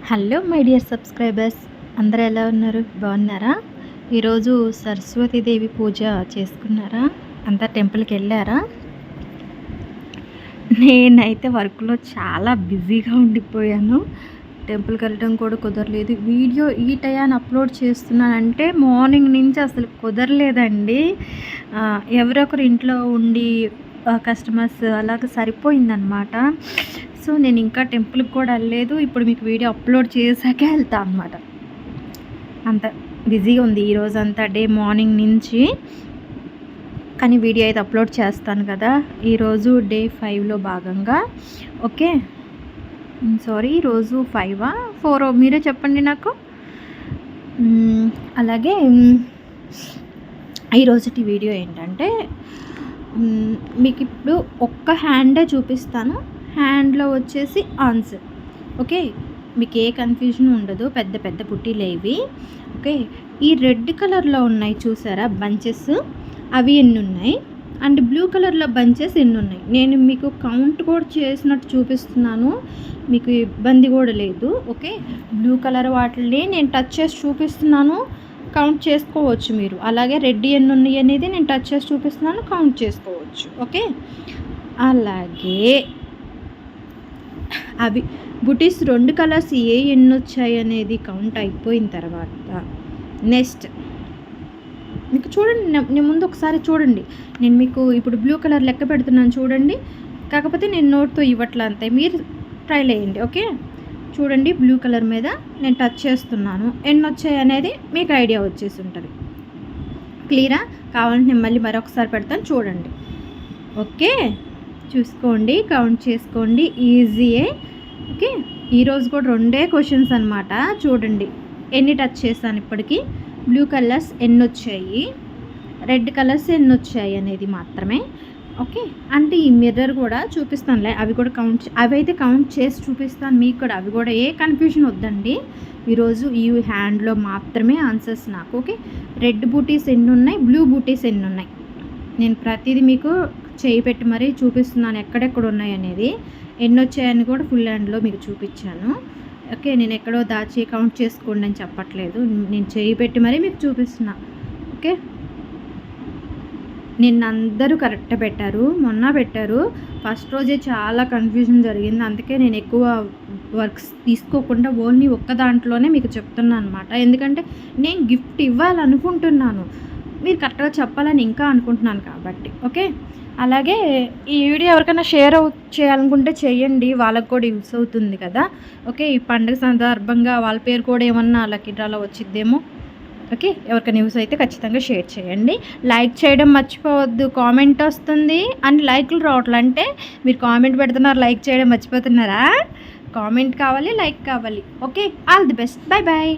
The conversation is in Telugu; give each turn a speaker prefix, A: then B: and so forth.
A: హలో మై డియర్ సబ్స్క్రైబర్స్, అందరూ ఎలా ఉన్నారు? బాగున్నారా? ఈరోజు సరస్వతీదేవి పూజ చేసుకున్నారా? అంతా టెంపుల్కి వెళ్ళారా? నేనైతే వర్క్లో చాలా బిజీగా ఉండిపోయాను. టెంపుల్కి వెళ్ళడం కూడా కుదరలేదు. వీడియో ఈ టయాన్ని అప్లోడ్ చేస్తున్నానంటే మార్నింగ్ నుంచి అసలు కుదరలేదండి. ఎవరొకరు ఇంట్లో ఉండి కస్టమర్స్ అలాగ సరిపోయిందనమాట. సో నేను ఇంకా టెంపుల్కి కూడా వెళ్ళలేదు. ఇప్పుడు మీకు వీడియో అప్లోడ్ చేశాకే వెళ్తా అనమాట. అంత బిజీగా ఉంది ఈరోజంతా, డే మార్నింగ్ నుంచి. కానీ వీడియో అయితే అప్లోడ్ చేస్తాను కదా. ఈరోజు డే 5లో భాగంగా. ఓకే, సారీ, ఈరోజు 5 4 మీరే చెప్పండి నాకు. అలాగే ఈరోజుటి వీడియో ఏంటంటే మీకు ఇప్పుడు ఒక్క హ్యాండే చూపిస్తాను. హ్యాండ్లో వచ్చేసి ఆన్సర్. ఓకే, మీకు ఏ కన్ఫ్యూజన్ ఉండదు. పెద్ద పెద్ద పుట్టీలు ఇవి. ఓకే, ఈ రెడ్ కలర్లో ఉన్నాయి చూసారా బంచెస్, అవి ఎన్ని ఉన్నాయి, అండ్ బ్లూ కలర్లో బంచెస్ ఎన్ని ఉన్నాయి. నేను మీకు కౌంట్ కూడా చేసినట్టు చూపిస్తున్నాను, మీకు ఇబ్బంది కూడా లేదు. ఓకే, బ్లూ కలర్ వాటిని నేను టచ్ చేసి చూపిస్తున్నాను, కౌంట్ చేసుకోవచ్చు మీరు. అలాగే రెడ్ ఎన్ని ఉన్నాయి అనేది నేను టచ్ చేసి చూపిస్తున్నాను, కౌంట్ చేసుకోవచ్చు. ఓకే, అలాగే అవి బుటీస్ 2 కలర్స్ ఎన్ని వచ్చాయి అనేది కౌంట్ అయిపోయిన తర్వాత నెక్స్ట్ మీకు చూడండి, నేను ముందు ఒకసారి చూడండి. నేను మీకు ఇప్పుడు బ్లూ కలర్ లెక్క పెడుతున్నాను చూడండి. కాకపోతే నేను నోట్తో ఇవ్వట్లా, అంతే, మీరు ట్రై చేయండి. ఓకే, చూడండి, బ్లూ కలర్ మీద నేను టచ్ చేస్తున్నాను, ఎన్ని వచ్చాయి అనేది మీకు ఐడియా వచ్చేసి ఉంటుంది. క్లియరా? కావాలంటే నేను మళ్ళీ మరొకసారి పెడతాను చూడండి. ఓకే, చూసుకోండి, కౌంట్ చేసుకోండి, ఈజీయే. ఓకే, ఈరోజు కూడా 2 క్వశ్చన్స్ అనమాట. చూడండి ఎన్ని టచ్ చేశాను ఇప్పటికీ, బ్లూ కలర్స్ ఎన్ని వచ్చాయి, రెడ్ కలర్స్ ఎన్ని వచ్చాయి అనేది మాత్రమే. ఓకే, అంటే ఈ మిర్రర్ కూడా చూపిస్తానులే, అవి కూడా అవి అయితే కౌంట్ చేసి చూపిస్తాను మీకు కూడా. అవి కూడా ఏ కన్ఫ్యూజన్ వద్దండి. ఈరోజు ఈ హ్యాండ్లో మాత్రమే ఆన్సర్స్ నాకు. ఓకే, రెడ్ బూటీస్ ఎన్ని ఉన్నాయి, బ్లూ బూటీస్ ఎన్ని ఉన్నాయి, నేను ప్రతిదీ మీకు చేయి పెట్టి మరీ చూపిస్తున్నాను ఎక్కడెక్కడ ఉన్నాయి అనేది. ఎన్ని వచ్చాయని కూడా ఫుల్ హ్యాండ్లో మీకు చూపించాను. ఓకే, నేను ఎక్కడో దాచి కౌంట్ చేసుకోండి అని చెప్పట్లేదు, నేను చేయి పెట్టి మరీ మీకు చూపిస్తున్నా. ఓకే, నిన్న అందరూ కరెక్ట్ పెట్టారు, మొన్న పెట్టారు. ఫస్ట్ రోజే చాలా కన్ఫ్యూజన్ జరిగింది. అందుకే నేను ఎక్కువ వర్క్స్ తీసుకోకుండా ఓన్లీ ఒక్క దాంట్లోనే మీకు చెప్తున్నాను అనమాట. ఎందుకంటే నేను గిఫ్ట్ ఇవ్వాలనుకుంటున్నాను, మీరు కరెక్ట్గా చెప్పాలని ఇంకా అనుకుంటున్నాను కాబట్టి. ఓకే, అలాగే ఈ వీడియో ఎవరికైనా షేర్ చేయాలనుకుంటే చేయండి, వాళ్ళకు కూడా యూస్ అవుతుంది కదా. ఓకే, ఈ పండుగ సందర్భంగా వాళ్ళ పేరు కూడా ఏమన్నా లక్కీ డ్రాలో వచ్చిద్దేమో. ఓకే, ఎవరికైనా యూస్ అయితే ఖచ్చితంగా షేర్ చేయండి. లైక్ చేయడం మర్చిపోవద్దు, కామెంట్ వస్తుంది అండ్ లైక్లు రావట్లే. అంటే మీరు కామెంట్ పెడుతున్నారు, లైక్ చేయడం మర్చిపోతున్నారా? కామెంట్ కావాలి, లైక్ కావాలి. Okay, all the best, bye bye.